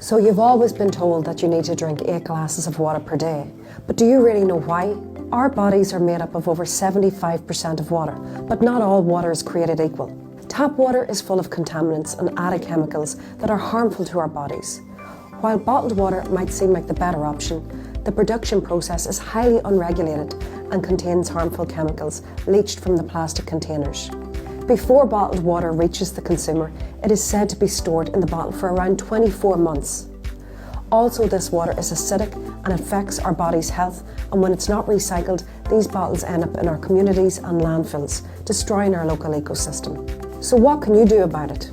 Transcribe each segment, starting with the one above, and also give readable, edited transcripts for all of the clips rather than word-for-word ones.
So you've always been told that you need to drink 8 glasses of water per day, but do you really know why? Our bodies are made up of over 75% of water, but not all water is created equal. Tap water is full of contaminants and added chemicals that are harmful to our bodies. While bottled water might seem like the better option, the production process is highly unregulated and contains harmful chemicals leached from the plastic containers. Before bottled water reaches the consumer, it is said to be stored in the bottle for around 24 months. Also, this water is acidic and affects our body's health, and when it's not recycled, these bottles end up in our communities and landfills, destroying our local ecosystem. So what can you do about it?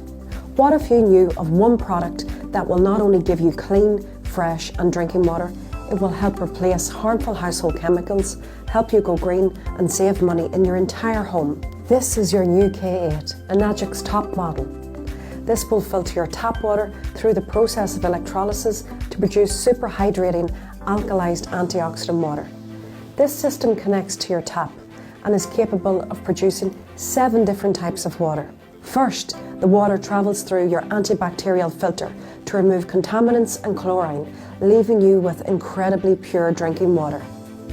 What if you knew of one product that will not only give you clean, fresh and drinking water, it will help replace harmful household chemicals, help you go green and save money in your entire home. This is your new K8, Enagic's top model. This will filter your tap water through the process of electrolysis to produce super hydrating, alkalized antioxidant water. This system connects to your tap and is capable of producing 7 different types of water. First, the water travels through your antibacterial filter to remove contaminants and chlorine, leaving you with incredibly pure drinking water.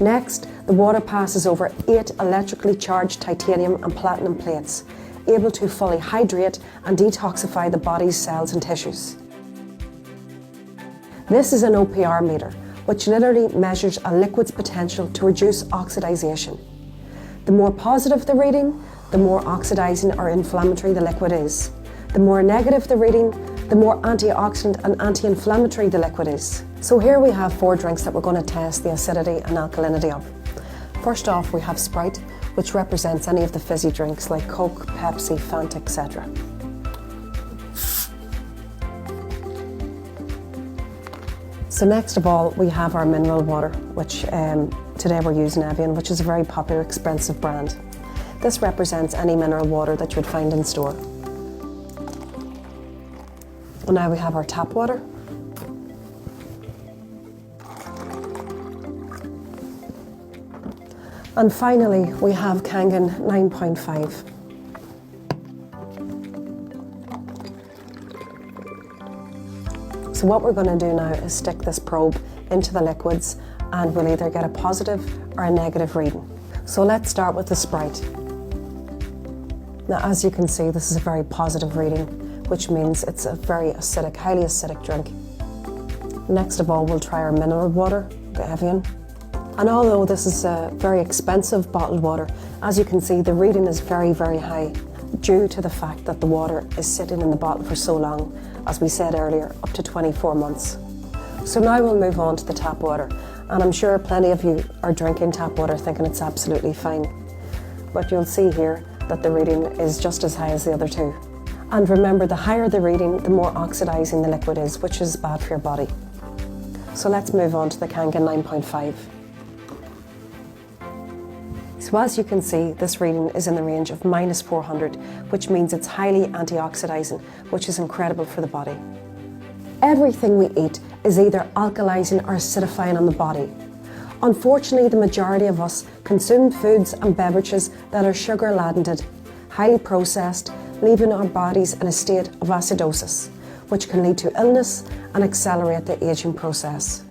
Next, the water passes over 8 electrically charged titanium and platinum plates, able to fully hydrate and detoxify the body's cells and tissues. This is an OPR meter, which literally measures a liquid's potential to reduce oxidization. The more positive the reading, the more oxidizing or inflammatory the liquid is. The more negative the reading, the more antioxidant and anti-inflammatory the liquid is. So here we have 4 drinks that we're going to test the acidity and alkalinity of. First off, we have Sprite, which represents any of the fizzy drinks like Coke, Pepsi, Fanta, etc. So next of all, we have our mineral water, which today we're using Evian, which is a very popular, expensive brand. This represents any mineral water that you would find in store. And now we have our tap water. And finally, we have Kangen 9.5. So what we're going to do now is stick this probe into the liquids and we'll either get a positive or a negative reading. So let's start with the Sprite. Now, as you can see, this is a very positive reading, which means it's a very acidic, highly acidic drink. Next of all, we'll try our mineral water, the Evian. And although this is a very expensive bottled water, as you can see, the reading is very, very high due to the fact that the water is sitting in the bottle for so long, as we said earlier, up to 24 months. So now we'll move on to the tap water. And I'm sure plenty of you are drinking tap water thinking it's absolutely fine. But you'll see here that the reading is just as high as the other 2. And remember, the higher the reading, the more oxidizing the liquid is, which is bad for your body. So let's move on to the Kangen 9.5. So as you can see, this reading is in the range of -400, which means it's highly antioxidizing, which is incredible for the body. Everything we eat is either alkalizing or acidifying on the body. Unfortunately, the majority of us consume foods and beverages that are sugar-ladened, highly processed, leaving our bodies in a state of acidosis, which can lead to illness and accelerate the aging process.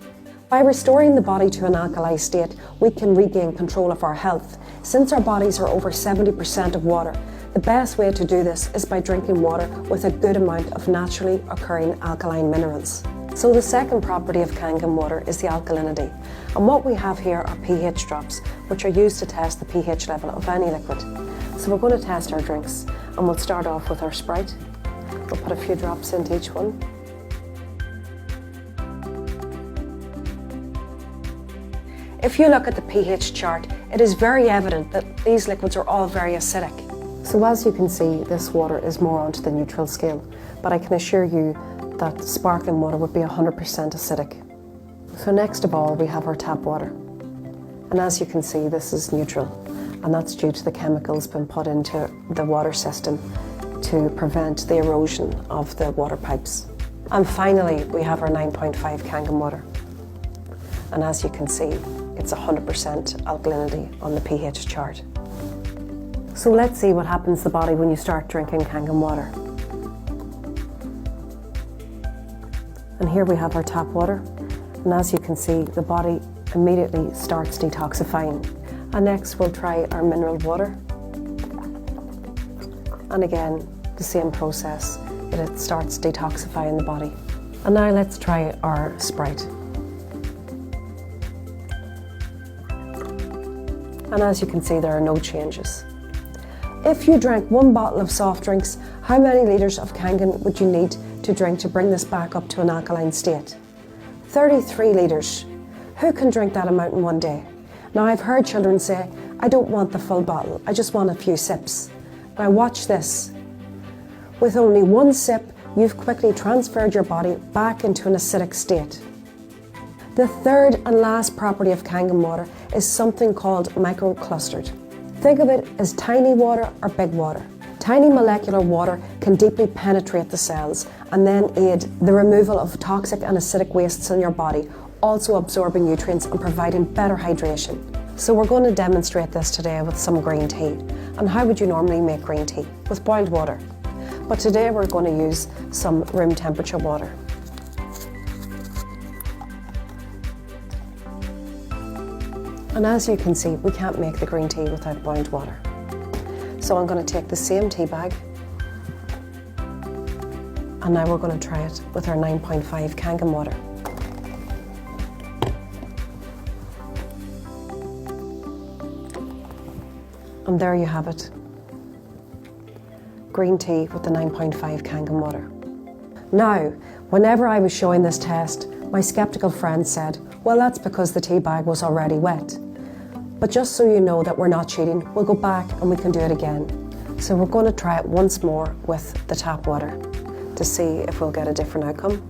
By restoring the body to an alkali state, we can regain control of our health. Since our bodies are over 70% of water, the best way to do this is by drinking water with a good amount of naturally occurring alkaline minerals. So the second property of Kangen water is the alkalinity. And what we have here are pH drops, which are used to test the pH level of any liquid. So we're going to test our drinks, and we'll start off with our Sprite. We'll put a few drops into each one. If you look at the pH chart, it is very evident that these liquids are all very acidic. So as you can see, this water is more onto the neutral scale, but I can assure you that sparkling water would be 100% acidic. So next of all, we have our tap water. And as you can see, this is neutral, and that's due to the chemicals being put into the water system to prevent the erosion of the water pipes. And finally, we have our 9.5 Kangen water. And as you can see, it's 100% alkalinity on the pH chart. So let's see what happens to the body when you start drinking Kangen water. And here we have our tap water. And as you can see, the body immediately starts detoxifying. And next we'll try our mineral water. And again, the same process, that it starts detoxifying the body. And now let's try our Sprite. And as you can see, there are no changes. If you drank 1 bottle of soft drinks, how many litres of Kangen would you need to drink to bring this back up to an alkaline state? 33 litres. Who can drink that amount in one day? Now I've heard children say, I don't want the full bottle, I just want a few sips. Now watch this. With only 1 sip, you've quickly transferred your body back into an acidic state. The third and last property of Kangen water is something called microclustered. Think of it as tiny water or big water. Tiny molecular water can deeply penetrate the cells and then aid the removal of toxic and acidic wastes in your body, also absorbing nutrients and providing better hydration. So we're going to demonstrate this today with some green tea. And how would you normally make green tea? With boiled water. But today we're going to use some room temperature water. And as you can see, we can't make the green tea without boiled water. So I'm going to take the same tea bag, and now we're going to try it with our 9.5 Kangen water. And there you have it. Green tea with the 9.5 Kangen water. Now, whenever I was showing this test, my skeptical friends said, well, that's because the tea bag was already wet. But just so you know that we're not cheating, we'll go back and we can do it again. So we're going to try it once more with the tap water to see if we'll get a different outcome.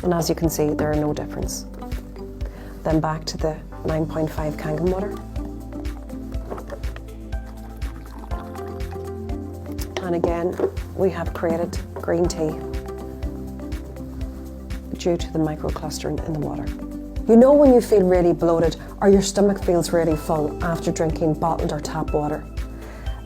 And as you can see, there are no difference. Then back to the 9.5 Kangen water. And again, we have created green tea due to the microclustering in the water. You know when you feel really bloated or your stomach feels really full after drinking bottled or tap water?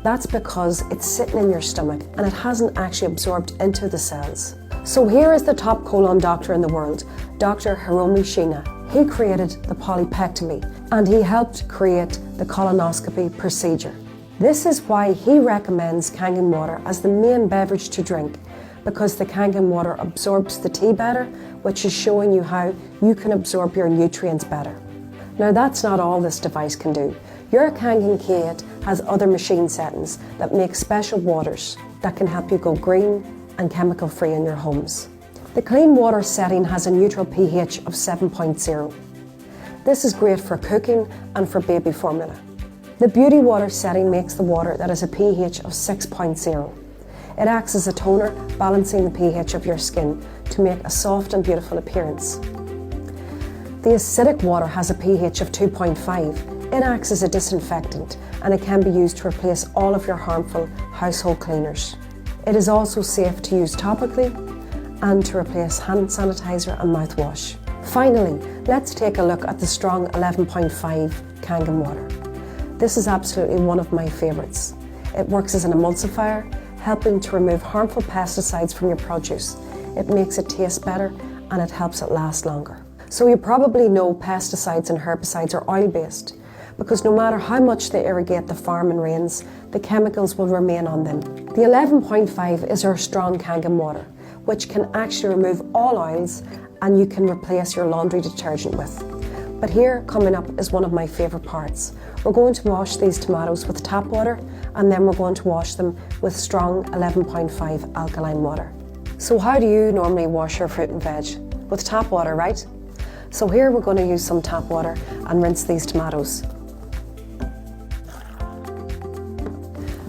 That's because it's sitting in your stomach and it hasn't actually absorbed into the cells. So here is the top colon doctor in the world, Dr. Hiromi Shina. He created the polypectomy and he helped create the colonoscopy procedure. This is why he recommends Kangen water as the main beverage to drink, because the Kangen water absorbs the tea better, which is showing you how you can absorb your nutrients better. Now that's not all this device can do. Your Kangen K8 has other machine settings that make special waters that can help you go green and chemical free in your homes. The clean water setting has a neutral pH of 7.0. This is great for cooking and for baby formula. The beauty water setting makes the water that has a pH of 6.0. It acts as a toner, balancing the pH of your skin to make a soft and beautiful appearance. The acidic water has a pH of 2.5. It acts as a disinfectant and it can be used to replace all of your harmful household cleaners. It is also safe to use topically and to replace hand sanitizer and mouthwash. Finally, let's take a look at the strong 11.5 Kangen water. This is absolutely one of my favourites. It works as an emulsifier, helping to remove harmful pesticides from your produce. It makes it taste better and it helps it last longer. So you probably know pesticides and herbicides are oil-based, because no matter how much they irrigate the farm and rains, the chemicals will remain on them. The 11.5 is our strong Kangen water, which can actually remove all oils and you can replace your laundry detergent with. But here, coming up, is one of my favourite parts. We're going to wash these tomatoes with tap water and then we're going to wash them with strong 11.5 alkaline water. So how do you normally wash your fruit and veg? With tap water, right? So here we're going to use some tap water and rinse these tomatoes.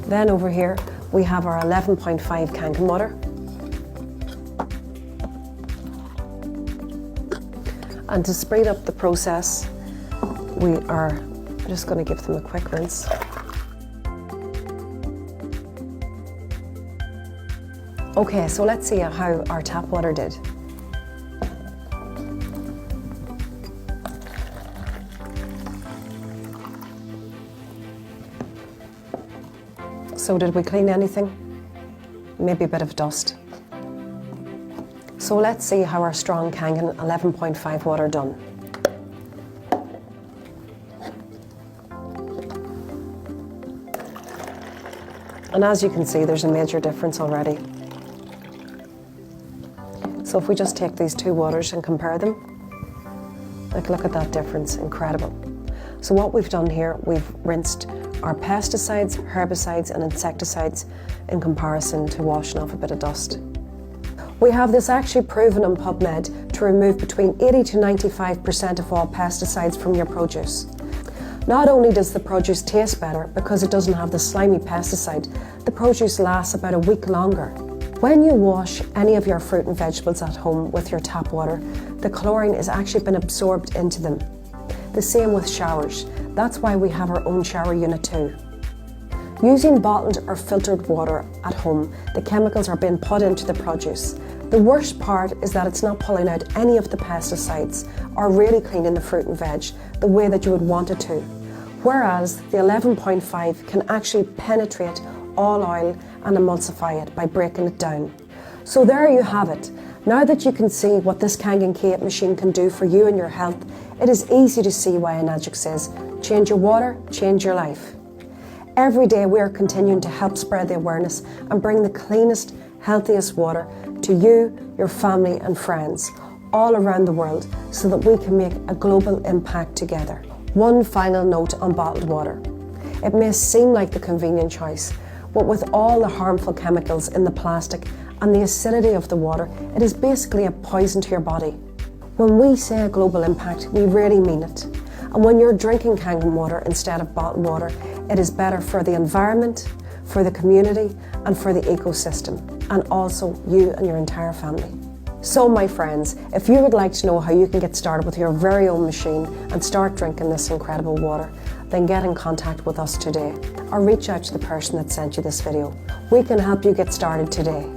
Then over here we have our 11.5 Kangen water. And to speed up the process, we are just going to give them a quick rinse. Okay, so let's see how our tap water did. So did we clean anything? maybe a bit of dust. So let's see how our strong Kangen 11.5 water done. And as you can see, there's a major difference already. So if we just take these two waters and compare them, like, look at that difference, incredible. So what we've done here, we've rinsed our pesticides, herbicides and insecticides in comparison to washing off a bit of dust. We have this actually proven on PubMed to remove between 80 to 95% of all pesticides from your produce. Not only does the produce taste better because it doesn't have the slimy pesticide, the produce lasts about a week longer. When you wash any of your fruit and vegetables at home with your tap water, the chlorine has actually been absorbed into them. The same with showers. That's why we have our own shower unit too. Using bottled or filtered water at home, the chemicals are being put into the produce. The worst part is that it's not pulling out any of the pesticides or really cleaning the fruit and veg the way that you would want it to. Whereas the 11.5 can actually penetrate all oil and emulsify it by breaking it down. So there you have it. Now that you can see what this Kangen K8 machine can do for you and your health, it is easy to see why Enagic says, change your water, change your life. Every day we are continuing to help spread the awareness and bring the cleanest, healthiest water to you, your family and friends all around the world so that we can make a global impact together. One final note on bottled water. It may seem like the convenient choice, but with all the harmful chemicals in the plastic and the acidity of the water, it is basically a poison to your body. When we say a global impact, we really mean it. And when you're drinking Kangen water instead of bottled water, it is better for the environment, for the community and for the ecosystem, and also you and your entire family. So my friends, if you would like to know how you can get started with your very own machine and start drinking this incredible water, then get in contact with us today or reach out to the person that sent you this video. We can help you get started today.